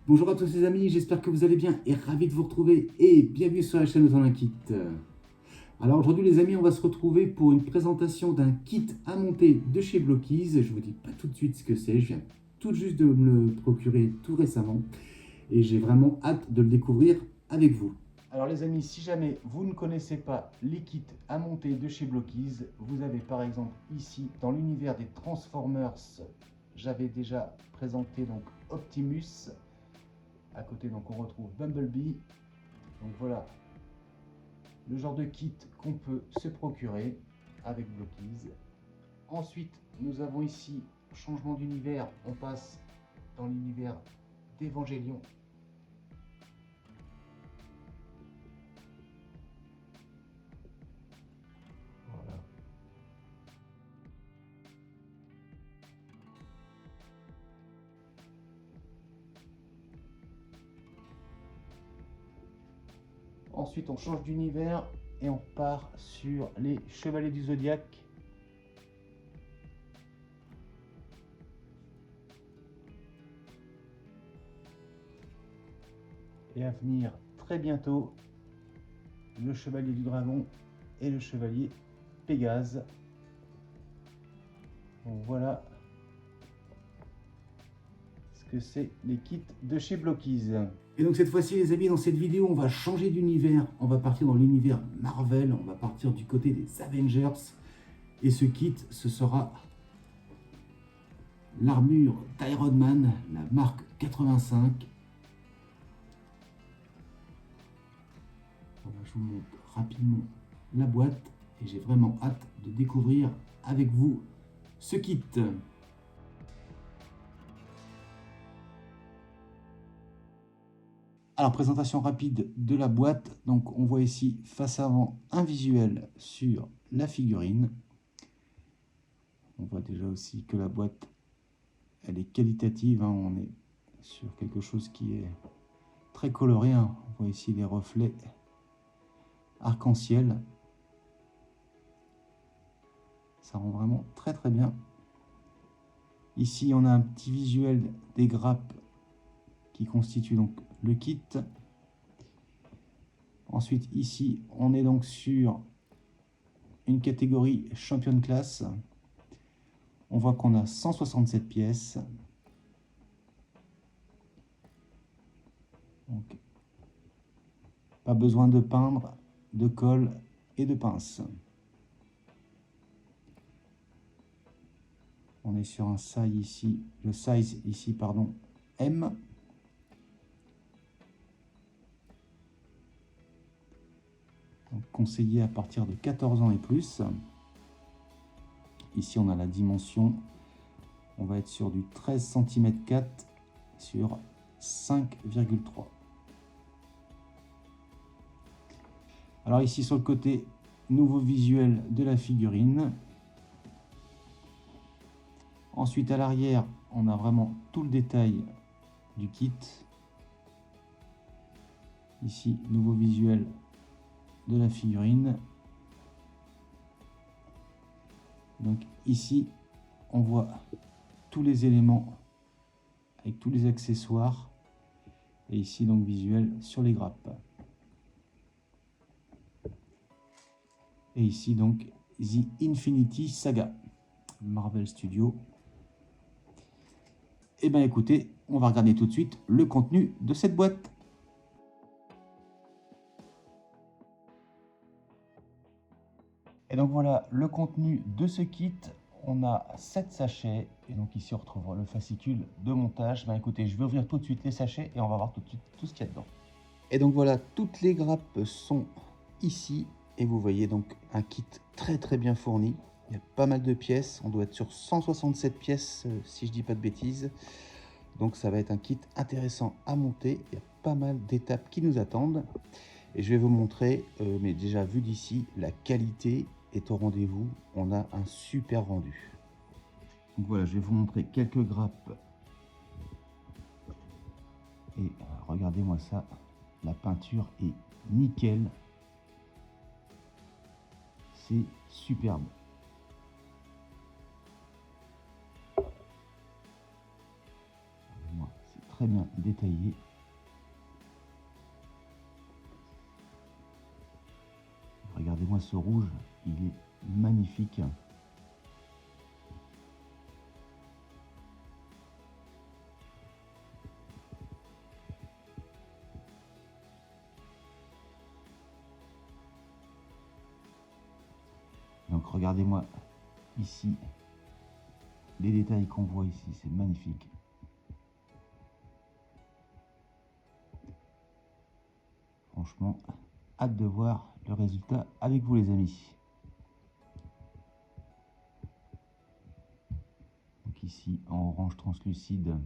Bonjour à tous les amis, j'espère que vous allez bien et ravi de vous retrouver et bienvenue sur la chaîne Autant Kit. Alors aujourd'hui les amis, on va se retrouver pour une présentation d'un kit à monter de chez Blockies. Je vous dis pas tout de suite ce que c'est, je viens tout juste de me le procurer tout récemment et j'ai vraiment hâte de le découvrir avec vous. Alors les amis, si jamais vous ne connaissez pas les kits à monter de chez Blockies, vous avez par exemple ici dans l'univers des Transformers, j'avais déjà présenté donc Optimus. À côté, donc on retrouve Bumblebee. Donc voilà le genre de kit qu'on peut se procurer avec Blockies. Ensuite, nous avons ici changement d'univers. On passe dans l'univers d'Evangelion. Voilà. Ensuite, on change d'univers et on part sur les Chevaliers du Zodiaque. Et à venir très bientôt, le Chevalier du Dragon et le Chevalier Pégase. Donc voilà ce que c'est les kits de chez Blockies. Et donc cette fois-ci les amis, dans cette vidéo, on va changer d'univers. On va partir dans l'univers Marvel, on va partir du côté des Avengers. Et ce kit, ce sera l'armure d'Iron Man, la marque 85. Voilà, je vous montre rapidement la boîte et j'ai vraiment hâte de découvrir avec vous ce kit. Alors, présentation rapide de la boîte. Donc, on voit ici face avant un visuel sur la figurine. On voit déjà aussi que la boîte, elle est qualitative. On est sur quelque chose qui est très coloré. On voit ici les reflets arc-en-ciel. Ça rend vraiment très très bien. Ici, on a un petit visuel des grappes qui constituent donc le kit. Ensuite, ici, on est donc sur une catégorie Champion Class. On voit qu'on a 167 pièces. Donc, pas besoin de peindre, de colle et de pince. On est sur un size ici, le size ici, pardon, M. Donc, conseillé à partir de 14 ans et plus. Ici, on a la dimension. On va être sur du 13 cm 4 sur 5,3. Alors ici sur le côté, nouveau visuel de la figurine. Ensuite à l'arrière, on a vraiment tout le détail du kit. Ici, nouveau visuel de la figurine. Donc ici, on voit tous les éléments avec tous les accessoires. Et ici, donc visuel sur les grappes. Et ici, donc, The Infinity Saga, Marvel Studios. Et bien écoutez, on va regarder tout de suite le contenu de cette boîte. Et donc voilà le contenu de ce kit. On a 7 sachets et donc ici on retrouve le fascicule de montage. Ben écoutez, je vais ouvrir tout de suite les sachets et on va voir tout de suite tout ce qu'il y a dedans. Et donc voilà, toutes les grappes sont ici et vous voyez donc un kit très très bien fourni. Il y a pas mal de pièces, on doit être sur 167 pièces si je dis pas de bêtises. Donc ça va être un kit intéressant à monter, il y a pas mal d'étapes qui nous attendent. Et je vais vous montrer, mais déjà vu d'ici, la qualité est au rendez-vous. On a un super rendu. Donc voilà, je vais vous montrer quelques grappes. Et regardez-moi ça, la peinture est nickel. C'est superbe. C'est très bien détaillé. Regardez-moi ce rouge, il est magnifique. Donc regardez-moi ici les détails qu'on voit ici, c'est magnifique. Franchement, hâte de voir le résultat avec vous les amis. Donc ici en orange translucide,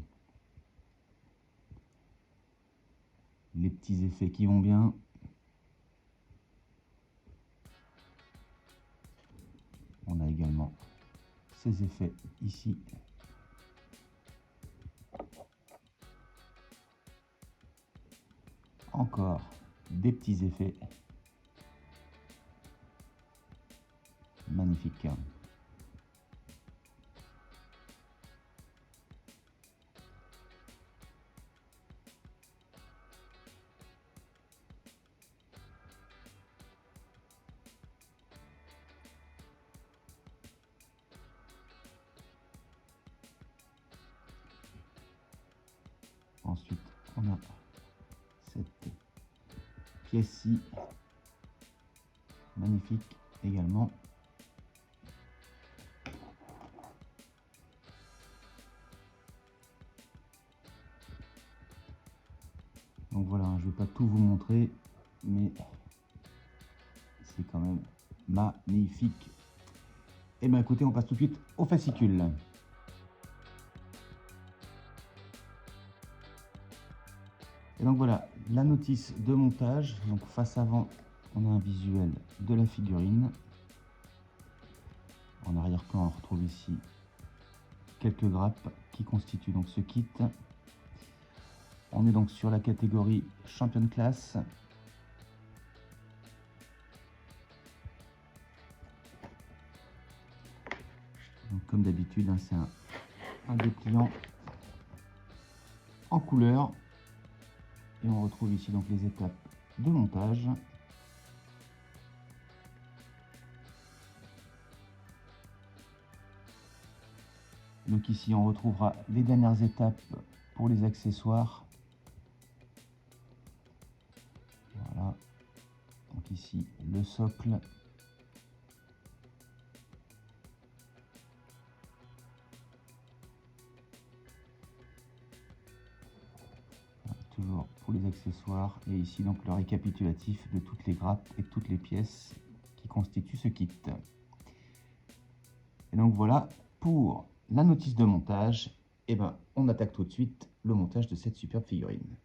les petits effets qui vont bien. On a également ces effets ici. Encore des petits effets. Magnifique. Ensuite, on a cette pièce-ci, magnifique également. Donc voilà, je ne vais pas tout vous montrer, mais c'est quand même magnifique. Et bien écoutez, on passe tout de suite au fascicule. Et donc voilà, la notice de montage. Donc face avant, on a un visuel de la figurine. En arrière-plan, on retrouve ici quelques grappes qui constituent donc ce kit. On est donc sur la catégorie Champion Class. Donc comme d'habitude, hein, c'est un dépliant en couleur. Et on retrouve ici donc les étapes de montage. Donc ici on retrouvera les dernières étapes pour les accessoires. Voilà. Donc ici le socle. Voilà, toujours pour les accessoires. Et ici donc le récapitulatif de toutes les grappes et toutes les pièces qui constituent ce kit. Et donc voilà pour la notice de montage. Et ben on attaque tout de suite le montage de cette superbe figurine.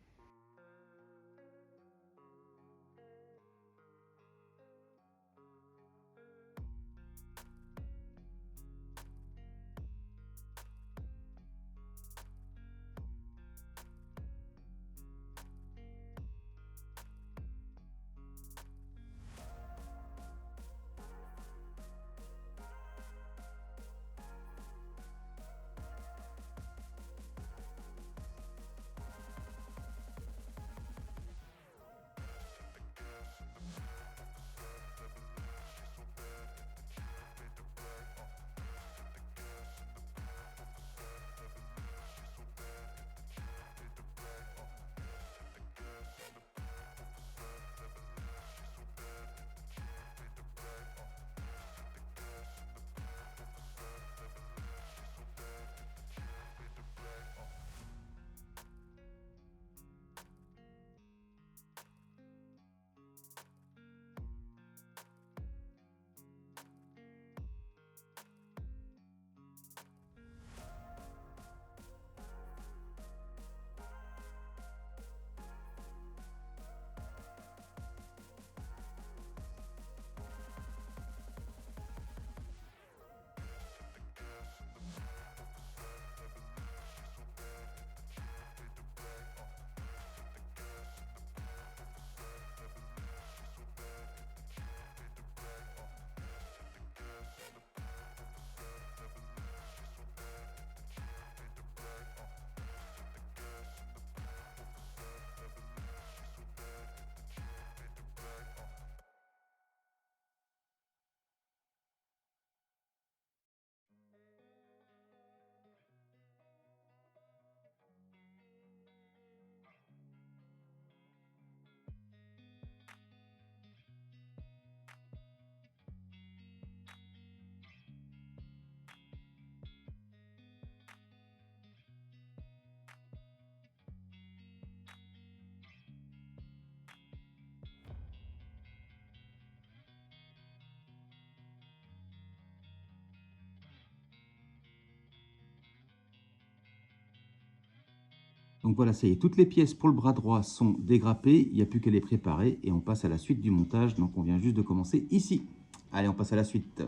Donc voilà, ça y est, toutes les pièces pour le bras droit sont dégrappées, il n'y a plus qu'à les préparer et on passe à la suite du montage. Donc on vient juste de commencer ici. Allez, on passe à la suite.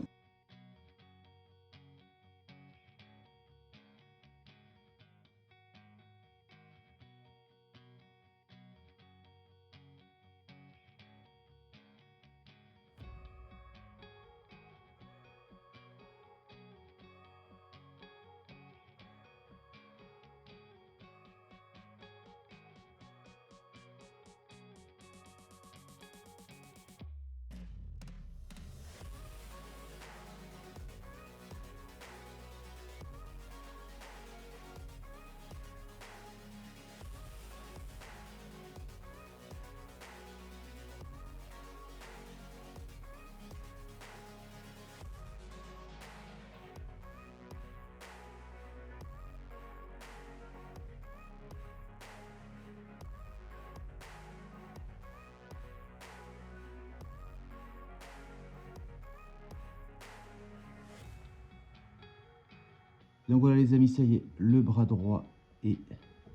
Donc voilà les amis, ça y est, le bras droit est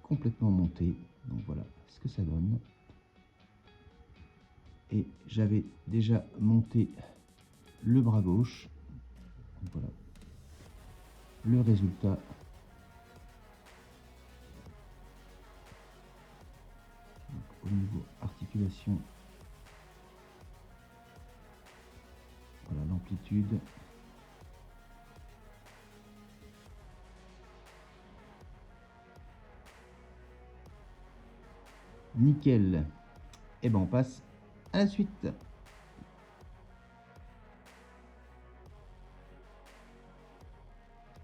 complètement monté. Donc voilà ce que ça donne. Et j'avais déjà monté le bras gauche. Donc voilà le résultat. Donc, au niveau articulation, voilà l'amplitude. Nickel. Et ben on passe à la suite.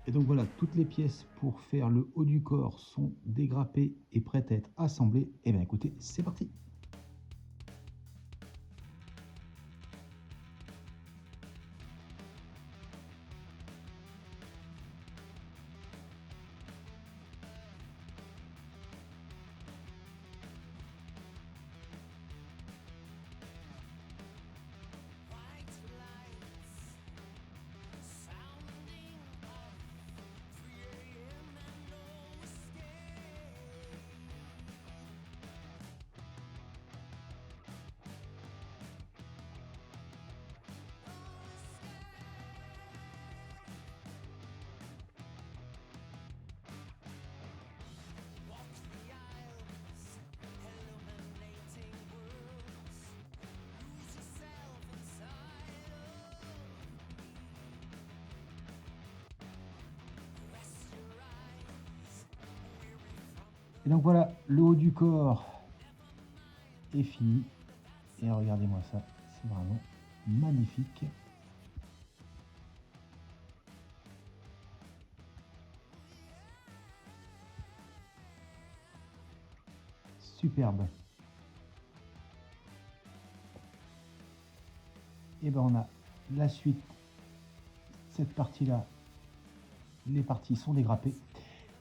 Et donc voilà, toutes les pièces pour faire le haut du corps sont dégrappées et prêtes à être assemblées. Et bien écoutez, c'est parti. Et donc voilà, le haut du corps est fini. Et regardez-moi ça, c'est vraiment magnifique. Superbe. Et ben on a la suite, cette partie-là, les parties sont dégrappées.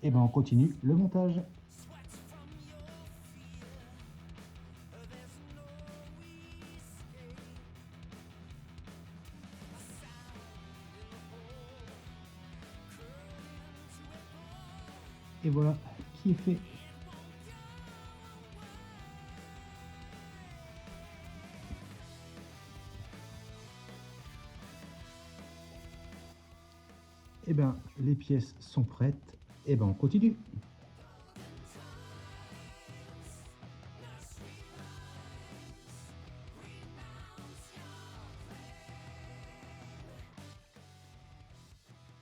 Et ben on continue le montage. Et voilà qui est fait. Et bien les pièces sont prêtes. Et ben on continue.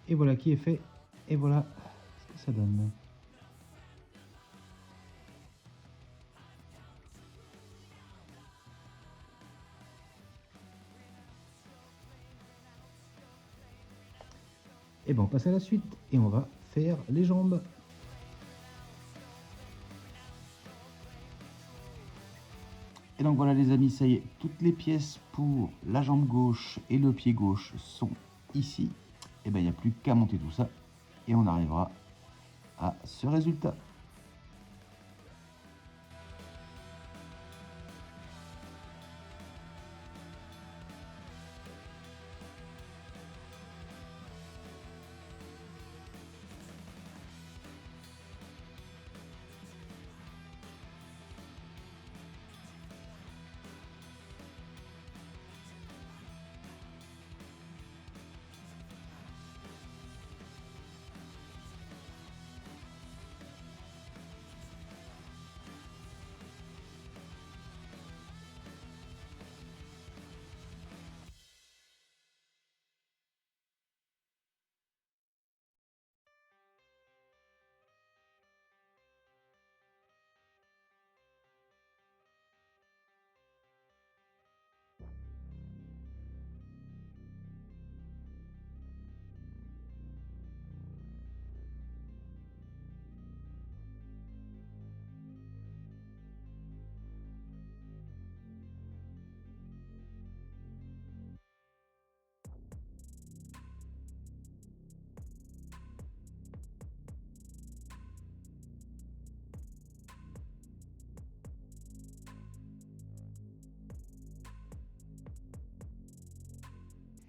Et voilà qui est fait. Et voilà ce que ça donne. Et ben on passe à la suite et on va faire les jambes. Et donc voilà les amis, ça y est, toutes les pièces pour la jambe gauche et le pied gauche sont ici. Et ben il n'y a plus qu'à monter tout ça et on arrivera à ce résultat.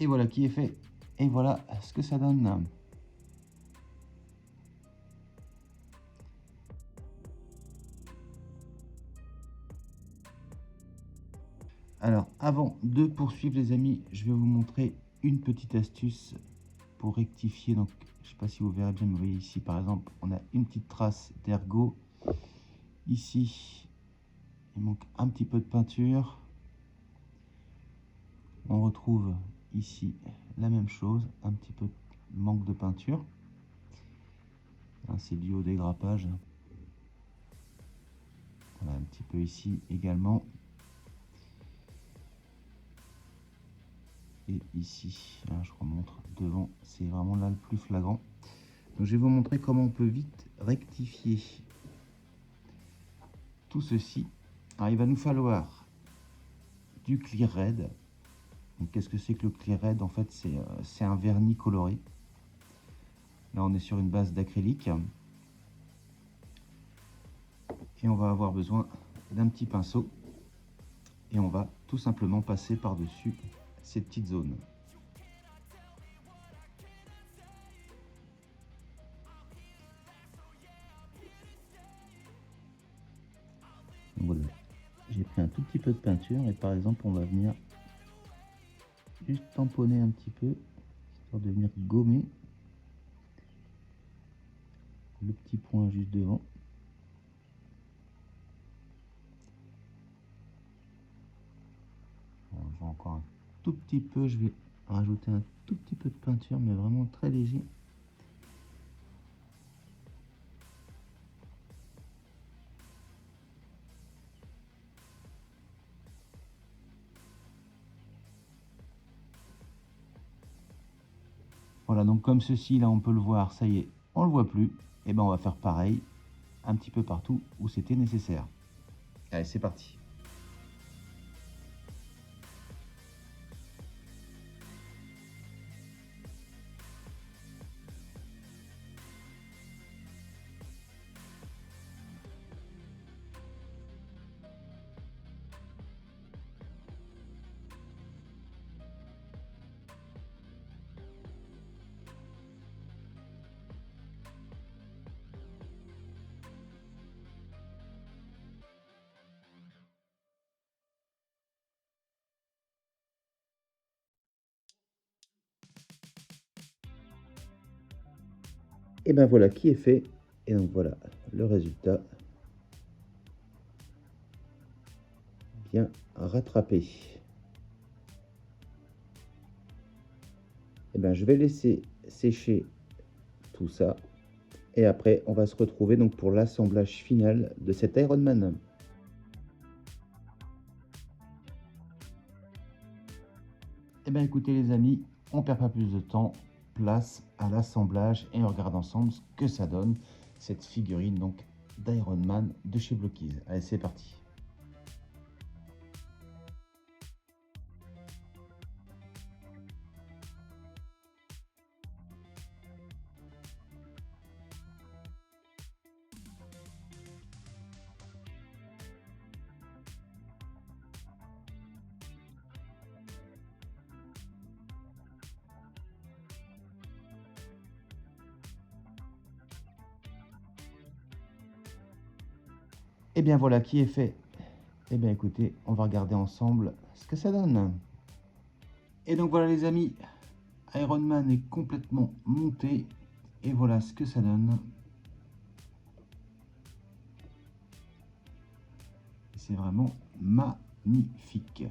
Et voilà qui est fait. Et voilà ce que ça donne. Alors, avant de poursuivre les amis, je vais vous montrer une petite astuce pour rectifier. Donc, je ne sais pas si vous verrez bien, mais vous voyez ici par exemple, on a une petite trace d'ergot. Ici, il manque un petit peu de peinture. On retrouve ici la même chose, un petit peu de manque de peinture. C'est dû au dégrappage. Voilà, un petit peu ici également. Et ici, là, je remontre devant, c'est vraiment là le plus flagrant. Donc je vais vous montrer comment on peut vite rectifier tout ceci. Alors il va nous falloir du Clear Red. Qu'est-ce que c'est que le Clear Red? En fait, c'est un vernis coloré. Là, on est sur une base d'acrylique. Et on va avoir besoin d'un petit pinceau. Et on va tout simplement passer par-dessus ces petites zones. Donc voilà, j'ai pris un tout petit peu de peinture et par exemple, on va venir juste tamponner un petit peu, histoire de venir gommer le petit point juste devant. Alors, je vais encore un tout petit peu, je vais rajouter un tout petit peu de peinture, mais vraiment très léger. Voilà, donc comme ceci, là on peut le voir, ça y est, on le voit plus. Et ben on va faire pareil, un petit peu partout où c'était nécessaire. Allez, c'est parti. Et ben voilà qui est fait. Et donc voilà le résultat bien rattrapé. Et ben je vais laisser sécher tout ça. Et après, on va se retrouver donc pour l'assemblage final de cet Ironman. Eh bien écoutez les amis, on perd pas plus de temps, place à l'assemblage et on regarde ensemble ce que ça donne, cette figurine donc d'Ironman de chez Blockies. Allez, c'est parti. Et bien voilà qui est fait. Et bien écoutez, on va regarder ensemble ce que ça donne. Et donc voilà les amis, Ironman est complètement monté. Et voilà ce que ça donne. C'est vraiment magnifique.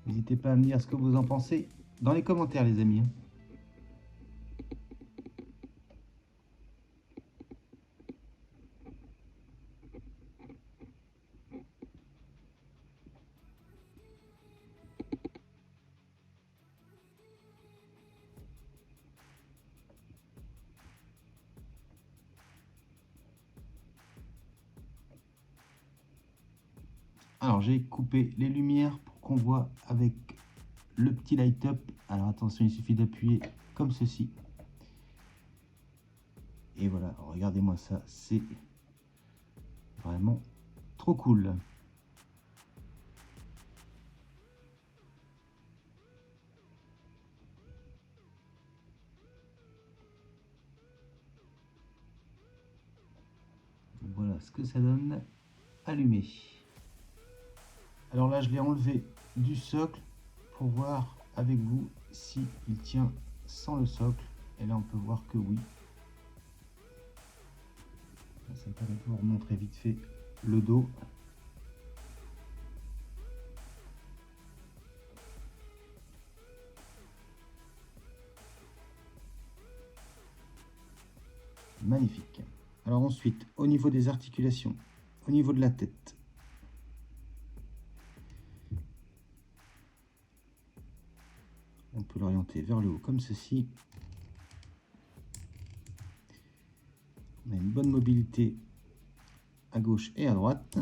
N'hésitez pas à me dire ce que vous en pensez dans les commentaires les amis. Alors j'ai coupé les lumières pour qu'on voit avec le petit light up. Alors attention, il suffit d'appuyer comme ceci. Et voilà, regardez-moi ça, c'est vraiment trop cool. Voilà ce que ça donne allumé. Alors là, je l'ai enlevé du socle pour voir avec vous si il tient sans le socle. Et là, on peut voir que oui. Ça me permet de vous remontrer vite fait le dos. Magnifique. Alors ensuite, au niveau des articulations, au niveau de la tête, on peut l'orienter vers le haut comme ceci. On a une bonne mobilité à gauche et à droite.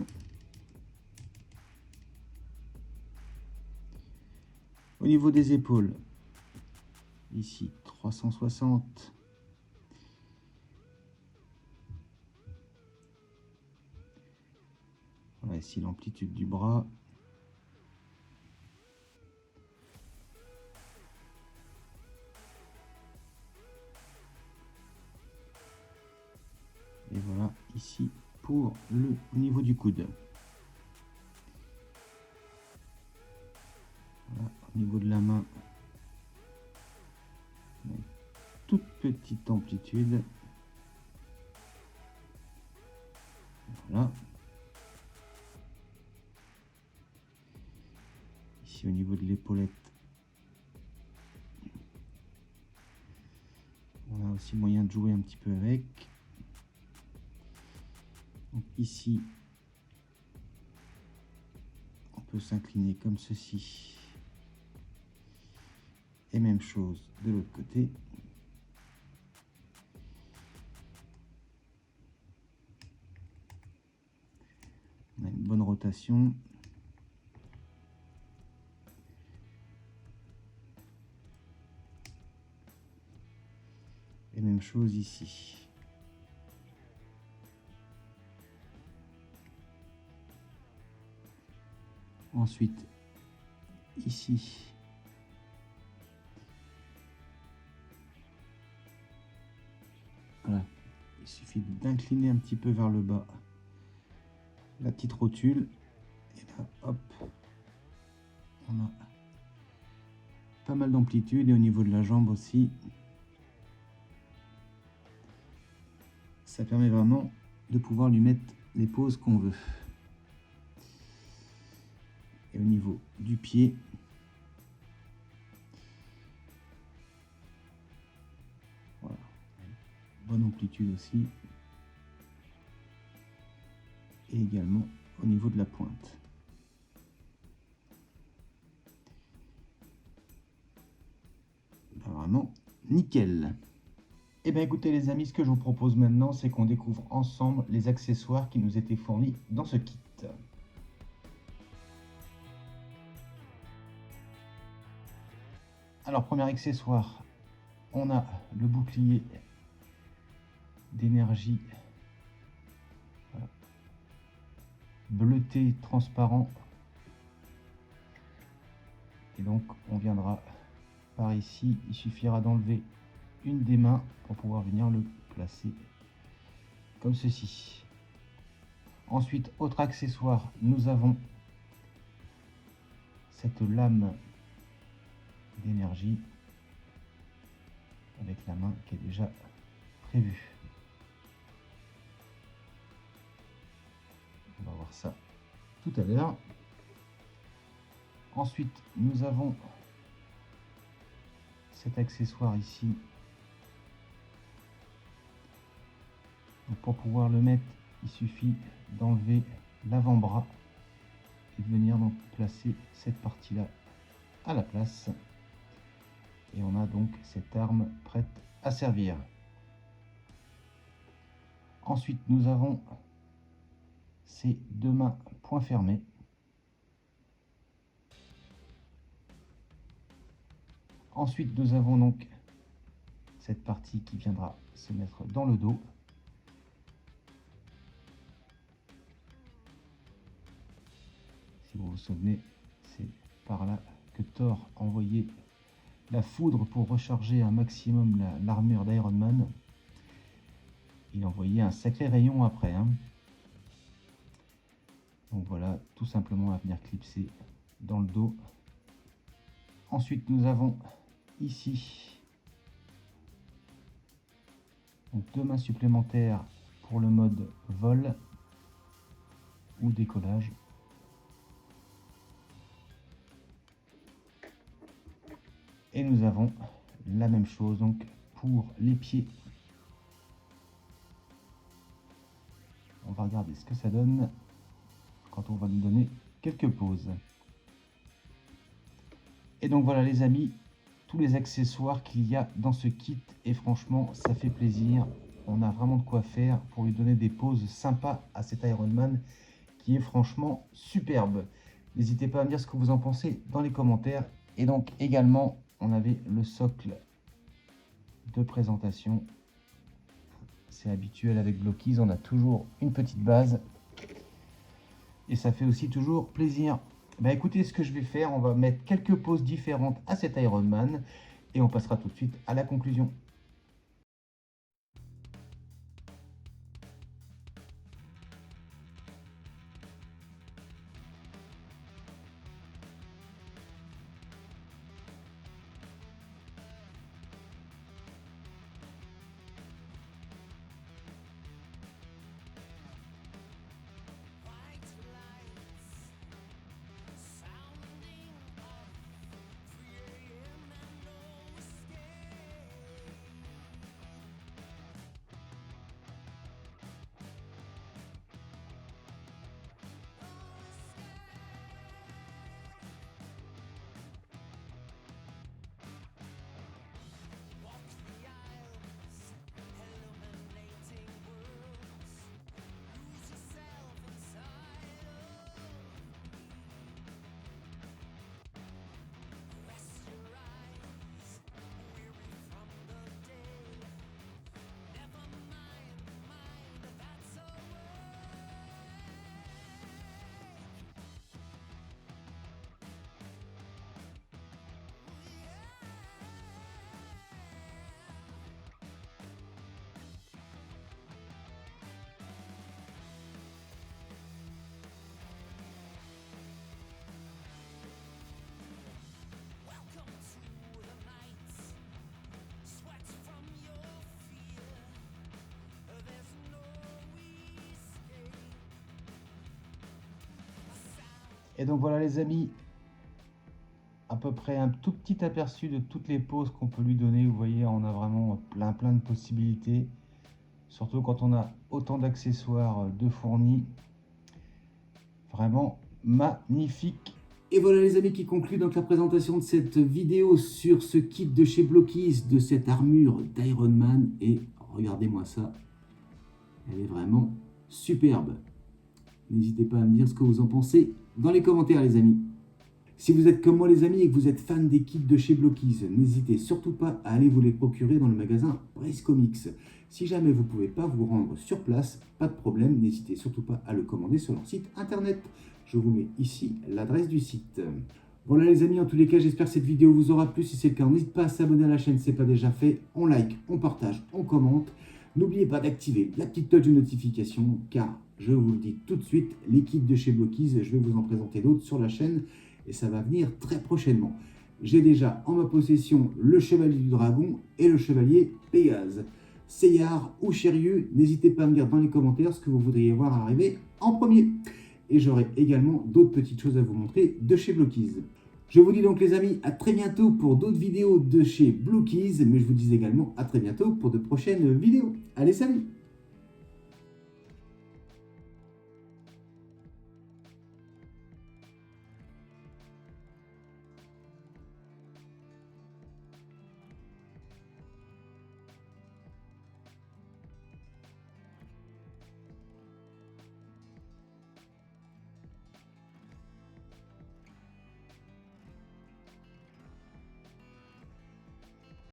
Au niveau des épaules, ici 360. Voilà ici l'amplitude du bras. Et voilà ici pour le niveau du coude. Voilà, au niveau de la main, toute petite amplitude. Voilà. Ici au niveau de l'épaulette, on a aussi moyen de jouer un petit peu avec. Donc ici, on peut s'incliner comme ceci. Et même chose de l'autre côté. On a une bonne rotation. Et même chose ici. Ensuite, ici, voilà, il suffit d'incliner un petit peu vers le bas la petite rotule. Et là, hop, on a pas mal d'amplitude et au niveau de la jambe aussi. Ça permet vraiment de pouvoir lui mettre les poses qu'on veut. Et au niveau du pied, voilà, bonne amplitude aussi. Et également au niveau de la pointe. Vraiment nickel. Et bien écoutez les amis, ce que je vous propose maintenant, c'est qu'on découvre ensemble les accessoires qui nous étaient fournis dans ce kit. Alors premier accessoire, on a le bouclier d'énergie bleuté transparent. Et donc on viendra par ici, il suffira d'enlever une des mains pour pouvoir venir le placer comme ceci. Ensuite, autre accessoire, nous avons cette lame d'énergie avec la main qui est déjà prévue. On va voir ça tout à l'heure. Ensuite, nous avons cet accessoire ici. Donc pour pouvoir le mettre, il suffit d'enlever l'avant-bras et de venir donc placer cette partie-là à la place. Et on a donc cette arme prête à servir. Ensuite, nous avons ces deux mains poing fermé. Ensuite, nous avons donc cette partie qui viendra se mettre dans le dos. Si vous vous souvenez, c'est par là que Thor envoyait la foudre pour recharger un maximum l'armure d'Iron Man. Il envoyait un sacré rayon après. Donc voilà, tout simplement à venir clipser dans le dos. Ensuite, nous avons ici donc 2 mains supplémentaires pour le mode vol ou décollage. Et nous avons la même chose donc pour les pieds. On va regarder ce que ça donne quand on va lui donner quelques poses. Et donc voilà les amis, tous les accessoires qu'il y a dans ce kit. Et franchement, ça fait plaisir. On a vraiment de quoi faire pour lui donner des poses sympas à cet Iron Man qui est franchement superbe. N'hésitez pas à me dire ce que vous en pensez dans les commentaires. Et donc également, on avait le socle de présentation. C'est habituel avec Blockies, on a toujours une petite base. Et ça fait aussi toujours plaisir. Bah écoutez, ce que je vais faire, on va mettre quelques poses différentes à cet Iron Man. Et on passera tout de suite à la conclusion. Et donc voilà les amis, à peu près un tout petit aperçu de toutes les poses qu'on peut lui donner. Vous voyez, on a vraiment plein de possibilités. Surtout quand on a autant d'accessoires de fournis. Vraiment magnifique. Et voilà les amis qui conclut donc la présentation de cette vidéo sur ce kit de chez Blockies, de cette armure d'Iron Man. Et regardez-moi ça, elle est vraiment superbe. N'hésitez pas à me dire ce que vous en pensez dans les commentaires les amis. Si vous êtes comme moi les amis et que vous êtes fan des kits de chez Blockies, n'hésitez surtout pas à aller vous les procurer dans le magasin Brace Comics. Si jamais vous ne pouvez pas vous rendre sur place, pas de problème, n'hésitez surtout pas à le commander sur leur site internet. Je vous mets ici l'adresse du site. Voilà les amis, en tous les cas, j'espère que cette vidéo vous aura plu. Si c'est le cas, n'hésitez pas à s'abonner à la chaîne si ce n'est pas déjà fait. On like, on partage, on commente. N'oubliez pas d'activer la petite cloche de notification car, je vous le dis tout de suite, les kits de chez Blockies, je vais vous en présenter d'autres sur la chaîne et ça va venir très prochainement. J'ai déjà en ma possession le Chevalier du Dragon et le Chevalier Pégase. Seyard ou Shiryu, n'hésitez pas à me dire dans les commentaires ce que vous voudriez voir arriver en premier. Et j'aurai également d'autres petites choses à vous montrer de chez Blockies. Je vous dis donc les amis, à très bientôt pour d'autres vidéos de chez Blockies, mais je vous dis également à très bientôt pour de prochaines vidéos. Allez, salut!